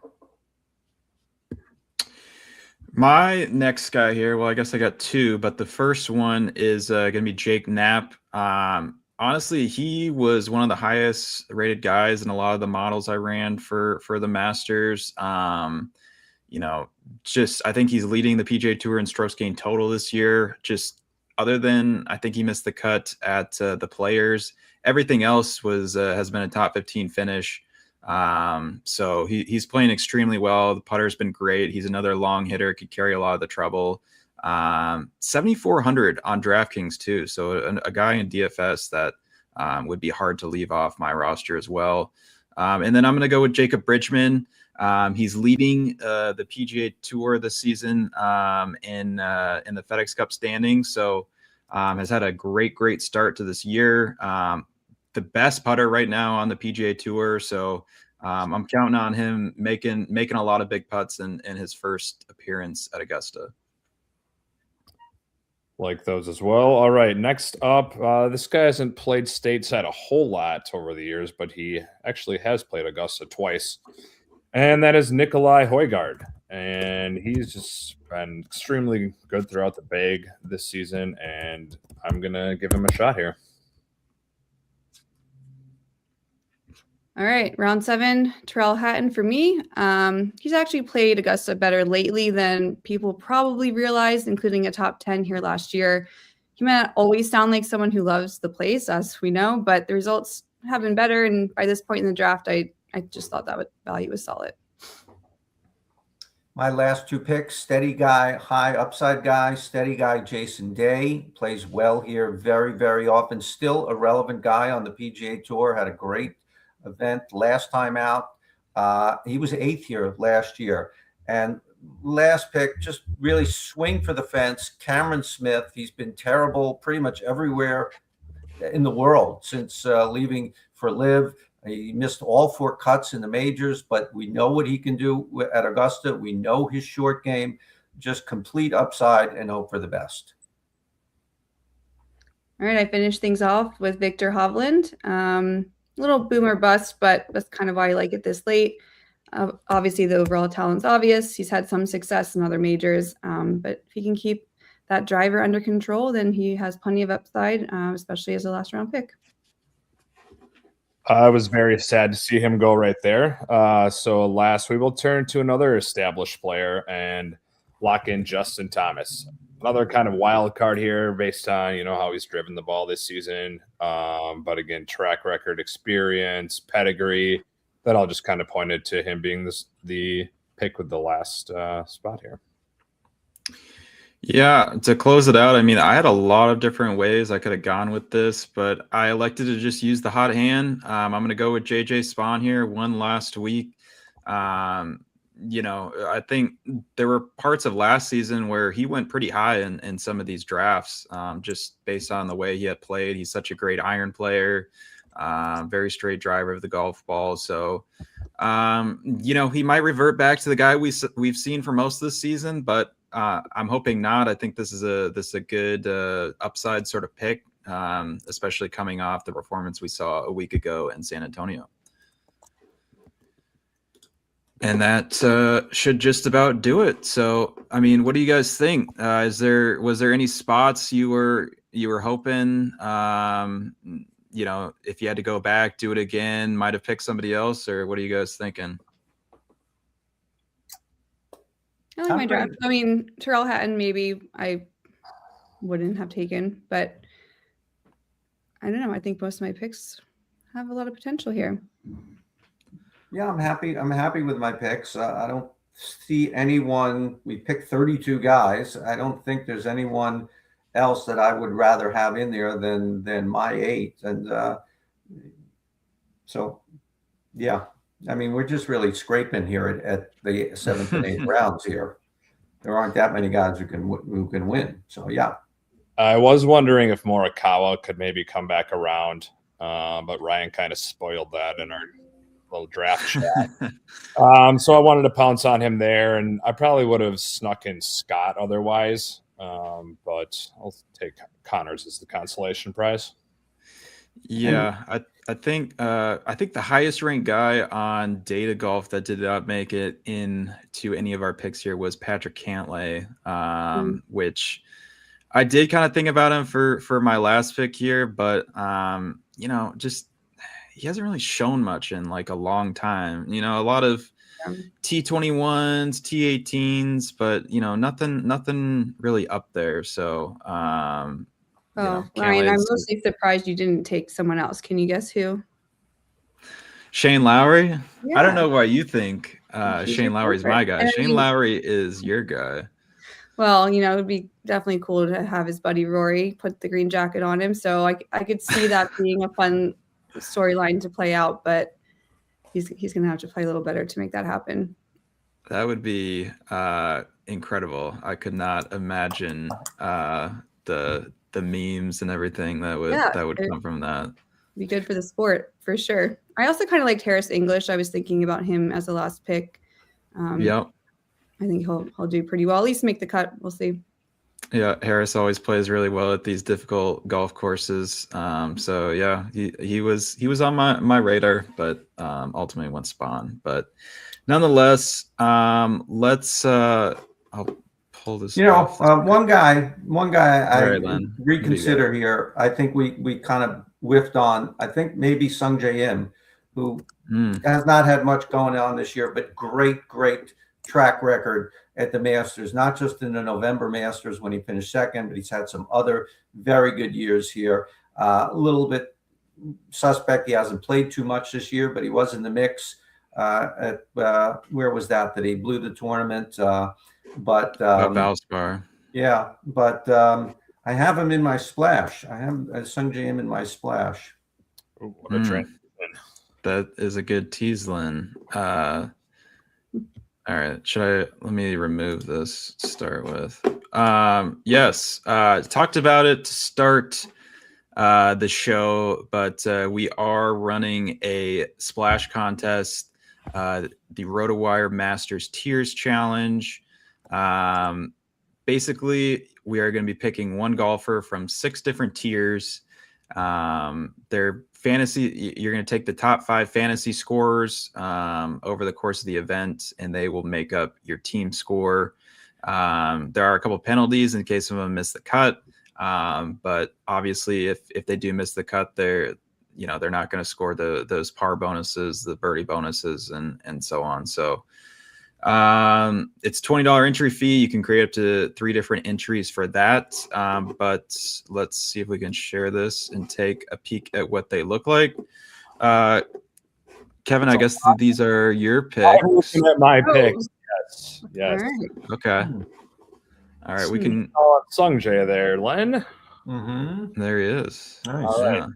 My next guy here, well, I guess I got 2, but the first one is going to be Jake Knapp. Honestly, he was one of the highest rated guys in a lot of the models I ran for the Masters. I think he's leading the PGA Tour in strokes gained total this year. Just other than I think he missed the cut at the Players, everything else has been a top 15 finish. So he's playing extremely well. The putter's been great. He's another long hitter, could carry a lot of the trouble. 7,400 on DraftKings too. So a guy in DFS that would be hard to leave off my roster as well. And then I'm going to go with Jacob Bridgman. He's leading the PGA Tour this season in the FedEx Cup standings. So has had a great start to this year. The best putter right now on the PGA Tour. So I'm counting on him making a lot of big putts in his first appearance at Augusta. Like those as well. All right, next up, this guy hasn't played stateside a whole lot over the years, but he actually has played Augusta twice, and that is Nikolai Højgaard. And he's just been extremely good throughout the bag this season, and I'm going to give him a shot here. All right, round 7, Tyrrell Hatton for me. He's actually played Augusta better lately than people probably realized, including a top 10 here last year. He might not always sound like someone who loves the place, as we know, but the results have been better. And by this point in the draft, I just thought that value was solid. My last 2 picks, steady guy, high upside guy, steady guy, Jason Day, plays well here very, very often. Still a relevant guy on the PGA Tour, had a great event last time out. He was 8th here last year. And last pick, just really swing for the fence, Cameron Smith. He's been terrible pretty much everywhere in the world since leaving for LIV. He missed all 4 cuts in the majors, but we know what he can do at Augusta. We know his short game, just complete upside and hope for the best. All right, I finished things off with Victor Hovland. Little boomer bust, but that's kind of why I like it this late. Obviously, the overall talent's obvious. He's had some success in other majors, but if he can keep that driver under control, then he has plenty of upside, especially as a last round pick. I was very sad to see him go right there. So last, we will turn to another established player and lock in Justin Thomas. Another kind of wild card here based on, how he's driven the ball this season. But again, track record, experience, pedigree, that all just kind of pointed to him being the pick with the last spot here. Yeah, to close it out, I had a lot of different ways I could have gone with this, but I elected to just use the hot hand. I'm going to go with JJ Spawn here, won last week. I think there were parts of last season where he went pretty high in some of these drafts, just based on the way he had played. He's such a great iron player, very straight driver of the golf ball. So, he might revert back to the guy we've seen for most of the season, but I'm hoping not. I think this is a good upside sort of pick, especially coming off the performance we saw a week ago in San Antonio. And that should just about do it. So, what do you guys think? Was there any spots you were hoping, if you had to go back, do it again, might have picked somebody else, or what are you guys thinking? I like my draft. Tyrrell Hatton, maybe I wouldn't have taken, but I don't know. I think most of my picks have a lot of potential here. Yeah, I'm happy. I'm happy with my picks. I don't see anyone. We picked 32 guys. I don't think there's anyone else that I would rather have in there than my 8. And so, yeah, I mean, we're just really scraping here at the 7th and 8th rounds here. There aren't that many guys who can win. So, yeah. I was wondering if Morikawa could maybe come back around, but Ryan kind of spoiled that in our little draft chat. So I wanted to pounce on him there, and I probably would have snuck in Scott otherwise, but I'll take Connors as the consolation prize. Yeah, I think the highest ranked guy on Data Golf that did not make it into any of our picks here was Patrick Cantlay, which I did kind of think about him for my last pick here, but just he hasn't really shown much in like a long time. A lot of T21s, T18s, but nothing really up there. So Ryan, I'm mostly surprised you didn't take someone else. Can you guess who? Shane Lowry? Yeah. I don't know why you think Shane Lowry's my guy. And Shane Lowry is your guy. Well, it would be definitely cool to have his buddy Rory put the green jacket on him. So I could see that being a fun storyline to play out, but he's going to have to play a little better to make that happen. That would be incredible. I could not imagine the memes and everything that would come from that. Be good for the sport for sure. I also kind of liked Harris English. I was thinking about him as the last pick. Yep. I think he'll do pretty well. At least make the cut. We'll see. Yeah, Harris always plays really well at these difficult golf courses. So yeah, he was on my radar, but ultimately went Spawn. But nonetheless, let's I'll pull this. One guy I right, reconsider here. I think we kind of whiffed on. I think maybe Sung Jae Im, who has not had much going on this year, but great track record at the Masters, not just in the November Masters when he finished second, but he's had some other very good years here. A little bit suspect he hasn't played too much this year, but he was in the mix at where was that he blew the tournament. But Valspar. Yeah, but I have him in my splash. I have Sung Jae Im in my splash. Ooh, what a trend. That is a good tease, Lynn. All right, let me remove this to start with. Yes, talked about it to start the show, but we are running a splash contest, the RotoWire Masters Tiers Challenge. Basically, we are going to be picking one golfer from 6 different tiers. They're fantasy. You're going to take the top 5 fantasy scorers over the course of the event, and they will make up your team score. There are a couple penalties in case someone missed the cut, but obviously, if they do miss the cut, they're not going to score those par bonuses, the birdie bonuses, and so on. So it's $20 entry fee. You can create up to 3 different entries for that. But let's see if we can share this and take a peek at what they look like. Kevin, I guess these are your picks. I'm looking at my picks. Yes. All right. Okay. All right. We can. Sung Jae there, Len. Mm-hmm. There he is. Nice. All right.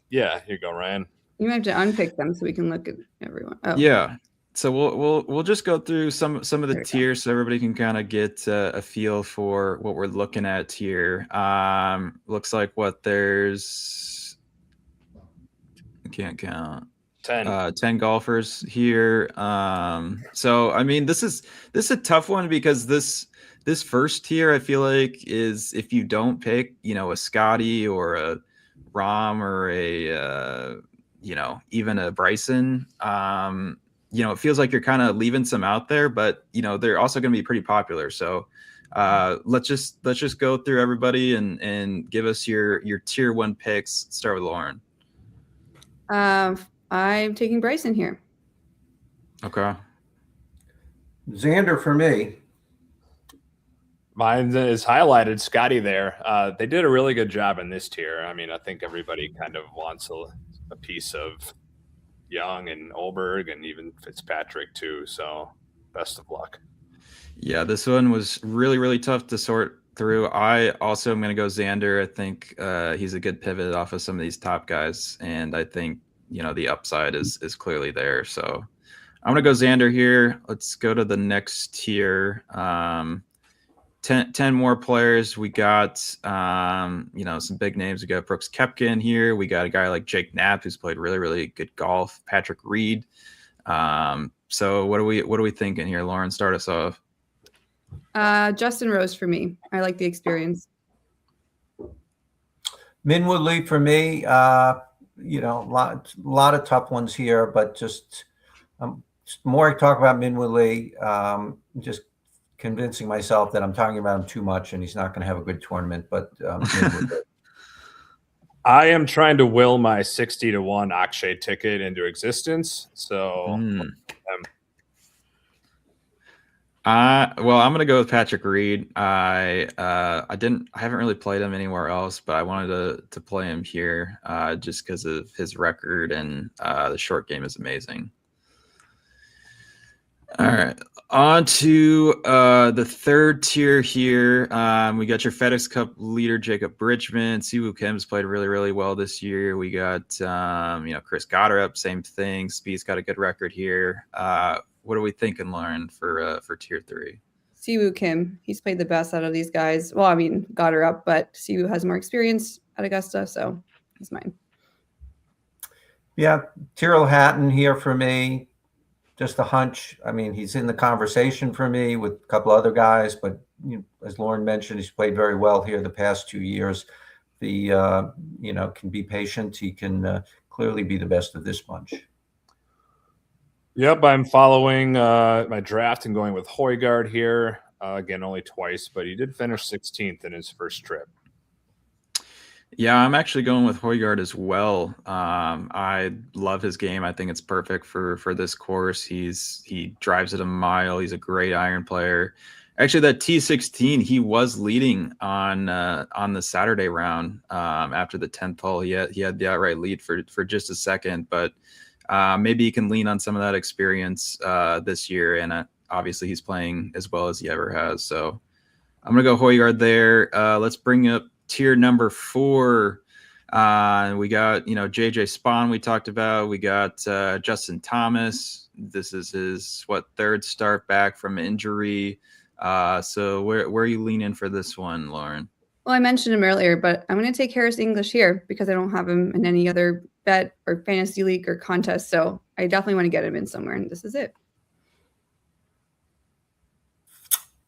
Yeah, here you go, Ryan. You might have to unpick them so we can look at everyone. Oh. Yeah. So we'll just go through some of the tiers so everybody can kind of get a feel for what we're looking at here. Looks like there's I can't count 10 golfers here. So I mean this is a tough one because this first tier I feel like is if you don't pick a Scotty or a Rahm or a even a Bryson. It feels like you're kind of leaving some out there, but they're also going to be pretty popular. So let's just go through everybody and give us your tier 1 picks. Start with Lauren. I'm taking Bryson here. Okay. Xander for me. Mine is highlighted, Scotty there. They did a really good job in this tier. I mean, I think everybody kind of wants a piece of Young and Hochberg and even Fitzpatrick too. So best of luck. Yeah, this one was really, really tough to sort through. I also am going to go Xander. I think he's a good pivot off of some of these top guys. And I think, the upside is clearly there. So I'm going to go Xander here. Let's go to the next tier. 10 more players. We got, some big names. We got Brooks Koepka here. We got a guy like Jake Knapp, who's played really, really good golf. Patrick Reed. So what are we thinking here? Lauren, start us off. Justin Rose for me. I like the experience. Min Lee for me. A lot of tough ones here, but just more I talk about Min Lee, just convincing myself that I'm talking about him too much and he's not going to have a good tournament. But I am trying to will my 60-1 Akshay ticket into existence. So well, I'm gonna go with Patrick Reed. I haven't really played him anywhere else, but I wanted to play him here just because of his record, and the short game is amazing. All right, on to the third tier here. We got your FedEx Cup leader Jacob Bridgman. Siwoo Kim's played really, really well this year. We got Chris Gotterup, same thing. Speed's got a good record here. What are we thinking, Lauren, for tier 3? Siwoo Kim. He's played the best out of these guys. Well, I mean, got her up, but Siwoo has more experience at Augusta, so he's mine. Yeah, Tyrrell Hatton here for me. Just a hunch. I mean, he's in the conversation for me with a couple other guys, but as Lauren mentioned, he's played very well here the past 2 years. The can be patient. He can clearly be the best of this bunch. Yep, I'm following my draft and going with Højgaard here. Again, only twice, but he did finish 16th in his first trip. Yeah, I'm actually going with Højgaard as well. I love his game. I think it's perfect for this course. He drives it a mile. He's a great iron player. Actually, that T16, he was leading on the Saturday round after the 10th hole. He had the outright lead for just a second, but maybe he can lean on some of that experience this year. And obviously, he's playing as well as he ever has. So I'm going to go Højgaard there. Let's bring up tier number 4. We got, JJ Spawn we talked about. We got Justin Thomas. This is his, third start back from injury. So where are you leaning for this one, Lauren? Well, I mentioned him earlier, but I'm going to take Harris English here because I don't have him in any other bet or fantasy league or contest. So I definitely want to get him in somewhere, and this is it.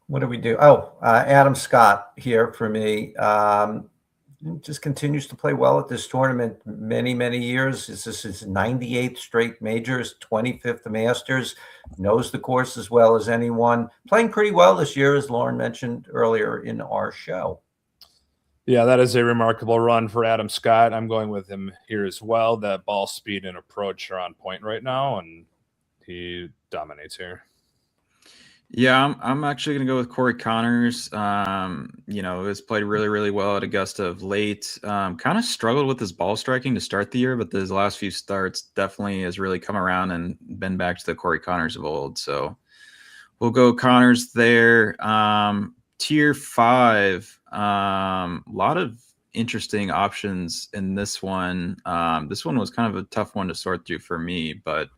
What do we do? Adam Scott here for me. Just continues to play well at this tournament. Many, many years. This is his 98th straight majors, 25th Masters. Knows the course as well as anyone. Playing pretty well this year, as Lauren mentioned earlier in our show. Yeah, that is a remarkable run for Adam Scott. I'm going with him here as well. That ball speed and approach are on point right now, and he dominates here. Yeah, I'm actually going to go with Corey Connors. Has played really, really well at Augusta of late. Kind of struggled with his ball striking to start the year, but his last few starts definitely has really come around and been back to the Corey Connors of old. So we'll go Connors there. Tier 5, a lot of interesting options in this one. This one was kind of a tough one to sort through for me, but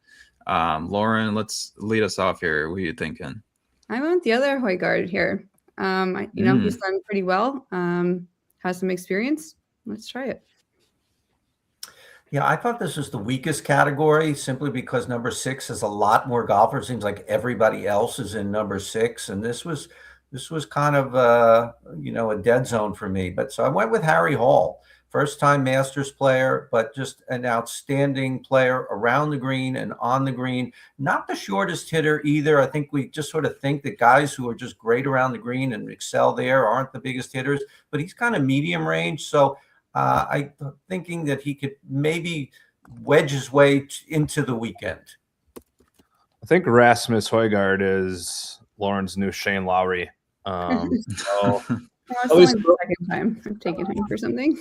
Lauren, let's lead us off here. What are you thinking? I went the other Højgaard here. He's done pretty well. Has some experience. Let's try it. Yeah, I thought this was the weakest category simply because number 6 has a lot more golfers. Seems like everybody else is in number 6, and this was kind of a dead zone for me. But so I went with Harry Hall. First-time Masters player, but just an outstanding player around the green and on the green. Not the shortest hitter either. I think we just sort of think that guys who are just great around the green and excel there aren't the biggest hitters, but he's kind of medium range. So I'm thinking that he could maybe wedge his way into the weekend. I think Rasmus Højgaard is Lauren's new Shane Lowry. So It's only the second time I've taken him for something.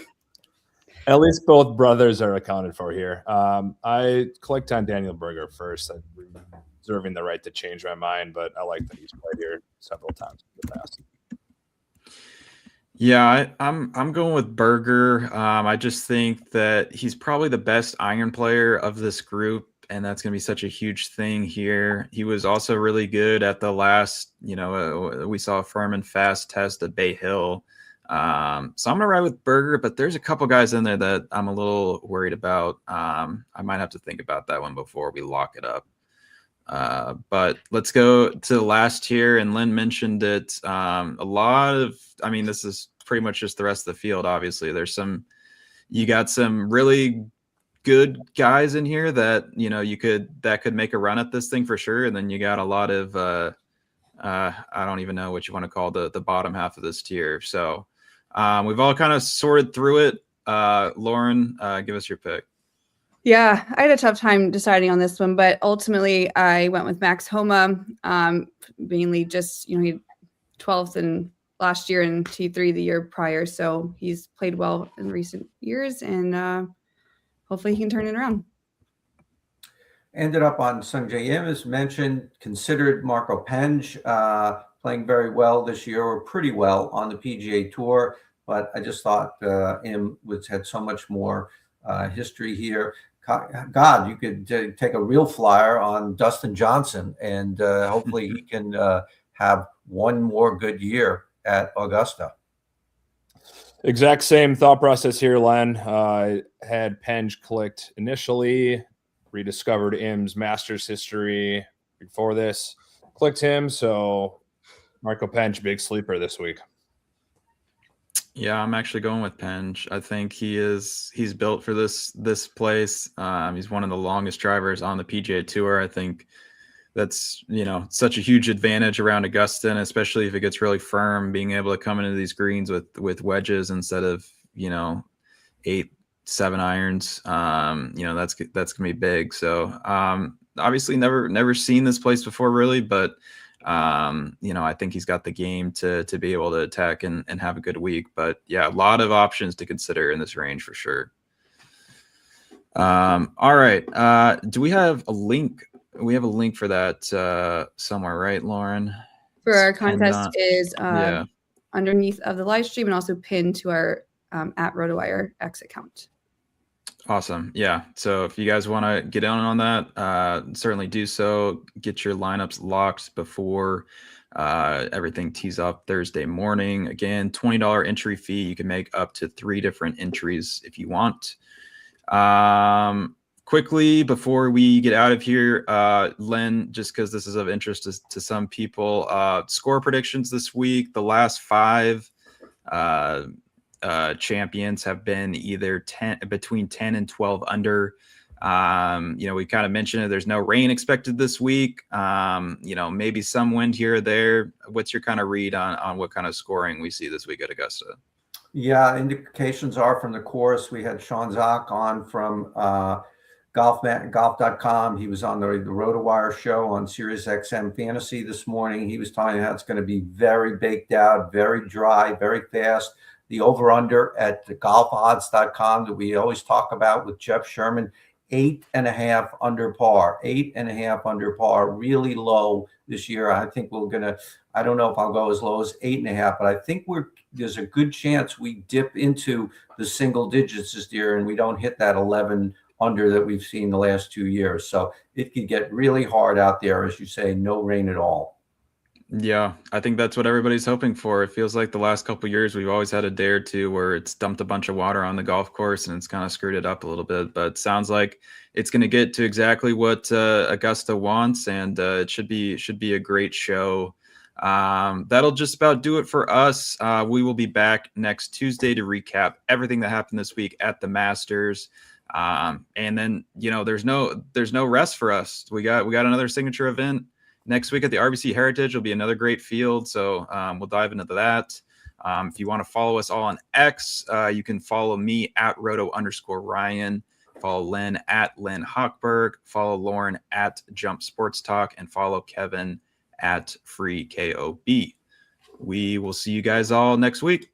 at least both brothers are accounted for here. I clicked on Daniel Berger first. I'm reserving the right to change my mind, but I like that he's played here several times in the past. Yeah, I'm going with Berger. I just think that he's probably the best iron player of this group, and that's going to be such a huge thing here. He was also really good at the last, we saw a firm and fast test at Bay Hill. So I'm going to ride with Berger, but there's a couple guys in there that I'm a little worried about. I might have to think about that one before we lock it up. But let's go to the last tier, and Lynn mentioned it. This is pretty much just the rest of the field. Obviously, you got some really good guys in here that that could make a run at this thing for sure. And then you got a lot of I don't even know what you want to call the bottom half of this tier. So we've all kind of sorted through it. Lauren, give us your pick. Yeah, I had a tough time deciding on this one, but ultimately I went with Max Homa, mainly just, he had 12th in last year and T3 the year prior. So he's played well in recent years, and hopefully he can turn it around. Ended up on Sungjae Im, as mentioned, considered Marco Penge, playing very well this year, or pretty well on the PGA Tour. But I just thought Im had so much more history here. God, you could take a real flyer on Dustin Johnson, and hopefully he can have one more good year at Augusta. Exact same thought process here, Len. I had Penge clicked initially, rediscovered Im's Masters history before this, clicked him. So Marco Penge, big sleeper this week. Yeah, I'm actually going with Penge. I think he's built for this place. He's one of the longest drivers on the PGA Tour. I think that's, such a huge advantage around Augusta, and especially if it gets really firm, being able to come into these greens with wedges instead of, 8-7 irons. That's gonna be big. So obviously never seen this place before really, but I think he's got the game to be able to attack and have a good week. But yeah, a lot of options to consider in this range for sure. All right. Do we have a link? We have a link for that somewhere, right, Lauren? For our contest is yeah, underneath of the live stream, and also pinned to our at RotoWire X account. Awesome. Yeah. So if you guys want to get in on that, certainly do so. Get your lineups locked before everything tees up Thursday morning. Again, $20 entry fee. You can make up to 3 different entries if you want. Quickly, before we get out of here, Len, just because this is of interest to some people, score predictions this week. The last 5 champions have been either between 10 and 12 under. We kind of mentioned it. There's no rain expected this week. Maybe some wind here or there. What's your kind of read on what kind of scoring we see this week at Augusta? Yeah, indications are from the course. We had Sean Zock on from golf.com. He was on the RotoWire show on SiriusXM Fantasy this morning. He was telling how it's going to be very baked out, very dry, very fast. The over-under at the golfodds.com that we always talk about with Jeff Sherman, 8.5 under par, 8.5 under par, really low this year. I think I don't know if I'll go as low as 8.5, but I think there's a good chance we dip into the single digits this year and we don't hit that 11 under that we've seen the last 2 years. So it could get really hard out there, as you say, no rain at all. Yeah, I think that's what everybody's hoping for. It feels like the last couple of years we've always had a day or two where it's dumped a bunch of water on the golf course and it's kind of screwed it up a little bit. But it sounds like it's going to get to exactly what Augusta wants, and it should be a great show. That'll just about do it for us. We will be back next Tuesday to recap everything that happened this week at the Masters. And then there's no rest for us. We got another signature event next week at the RBC Heritage. Will be another great field, so we'll dive into that. If you want to follow us all on X, you can follow me at Roto_Ryan, follow Lynn at Lynn Hochberg, follow Lauren at Jump Sports Talk, and follow Kevin at Free KOB. We will see you guys all next week.